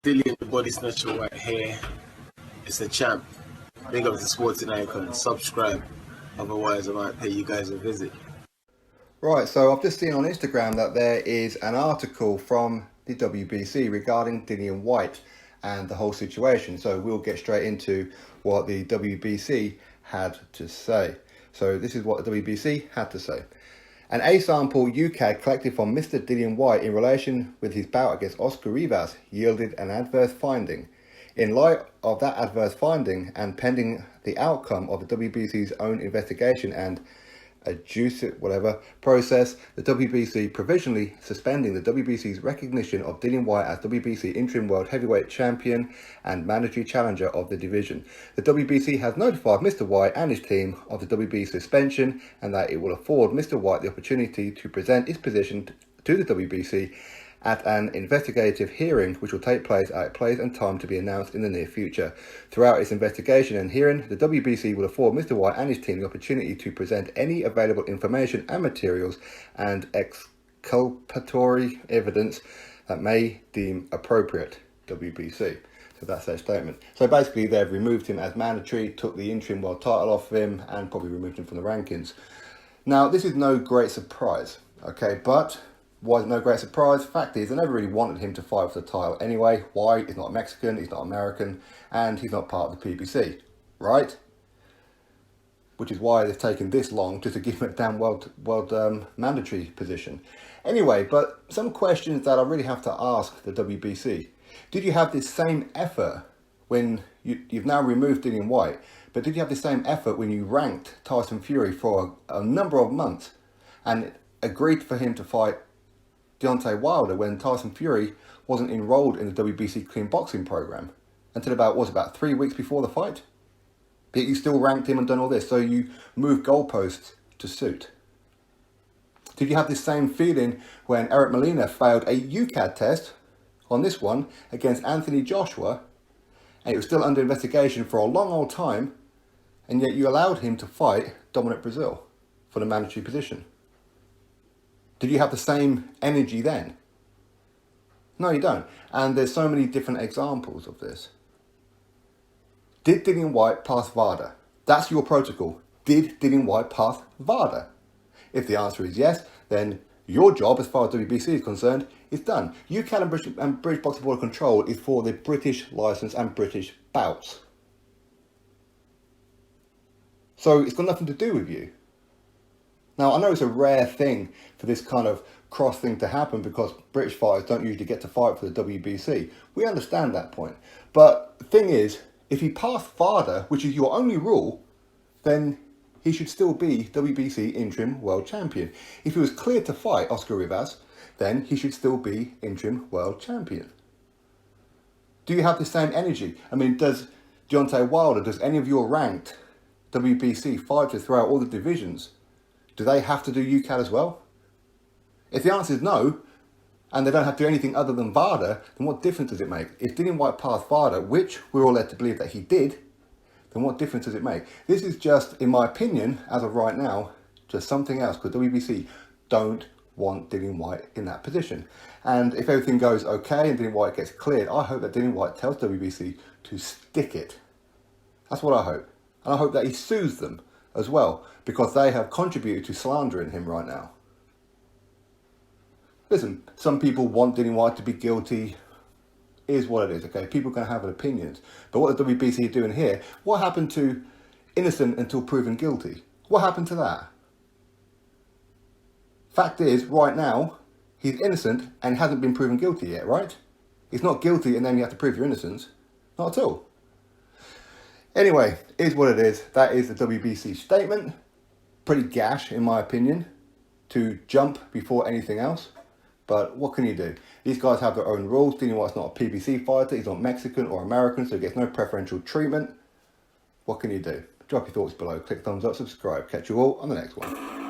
Dillian the Body Snatcher right here. It's a champ. Big up to Sporting Icon. Subscribe. Otherwise, I might pay you guys a visit. Right, so I've just seen on Instagram that there is an article from the WBC regarding Dillian Whyte and the whole situation. So we'll get straight into what the WBC had to say. So this is what the WBC had to say. An A-sample UCAD collected from Mr. Dillian Whyte in relation with his bout against Oscar Rivas yielded an adverse finding. In light of that adverse finding and pending the outcome of the WBC's own investigation and process, the WBC provisionally suspending the WBC's recognition of Dillian Whyte as WBC Interim World Heavyweight Champion and mandatory challenger of the division. The WBC has notified Mr. Whyte and his team of the WBC suspension and that it will afford Mr. Whyte the opportunity to present his position to the WBC at an investigative hearing which will take place at a place and time to be announced in the near future. Throughout its investigation and hearing, the WBC will afford Mr. Whyte and his team the opportunity to present any available information and materials and exculpatory evidence that may deem appropriate. WBC. So that's their statement. So basically they've removed him as mandatory, took the interim world title off him and probably removed him from the rankings. Now this is no great surprise, okay, but why is it no great surprise? Fact is, they never really wanted him to fight for the title anyway. Why? He's not Mexican, he's not American, and he's not part of the PBC, right? Which is why they've taken this long just to give him a damn world mandatory position. Anyway, but some questions that I really have to ask the WBC. Did you have this same effort when you've now removed Dillian Whyte, but did you have the same effort when you ranked Tyson Fury for a number of months and agreed for him to fight Deontay Wilder when Tyson Fury wasn't enrolled in the WBC clean boxing program until about 3 weeks before the fight? But you still ranked him and done all this, so you moved goalposts to suit. Did you have this same feeling when Eric Molina failed a UCAD test on this one against Anthony Joshua and it was still under investigation for a long old time and yet you allowed him to fight Dominic Brazil for the mandatory position? Did you have the same energy then? No, you don't. And there's so many different examples of this. Did Dillian Whyte pass VADA? That's your protocol. Did Dillian Whyte pass VADA? If the answer is yes, then your job, as far as WBC is concerned, is done. UCAD and British Boxing Board of Control is for the British licence and British bouts. So it's got nothing to do with you. Now, I know it's a rare thing for this kind of cross thing to happen because British fighters don't usually get to fight for the WBC. We understand that point. But the thing is, if he passed VADA, which is your only rule, then he should still be WBC Interim World Champion. If he was cleared to fight Oscar Rivas, then he should still be Interim World Champion. Do you have the same energy? I mean, does Deontay Wilder, does any of your ranked WBC fighters throughout all the divisions, do they have to do UCAD as well? If the answer is no, and they don't have to do anything other than VADA, then what difference does it make? If Dillian Whyte passed VADA, which we're all led to believe that he did, then what difference does it make? This is just, in my opinion, as of right now, just something else, because WBC don't want Dillian Whyte in that position. And if everything goes okay and Dillian Whyte gets cleared, I hope that Dillian Whyte tells WBC to stick it. That's what I hope. And I hope that he sues them as well, because they have contributed to slandering him right now. Listen, some people want Dillian Whyte to be guilty. Is what it is, okay? People can have opinions. But what the WBC are doing here, what happened to innocent until proven guilty? What happened to that? Fact is, right now, he's innocent and hasn't been proven guilty yet, right? He's not guilty and then you have to prove your innocence. Not at all. Anyway, is what it is. That is the WBC statement. Pretty gash, in my opinion, to jump before anything else. But what can you do? These guys have their own rules. Dillian Whyte's not a PBC fighter. He's not Mexican or American, so he gets no preferential treatment. What can you do? Drop your thoughts below. Click thumbs up, subscribe. Catch you all on the next one.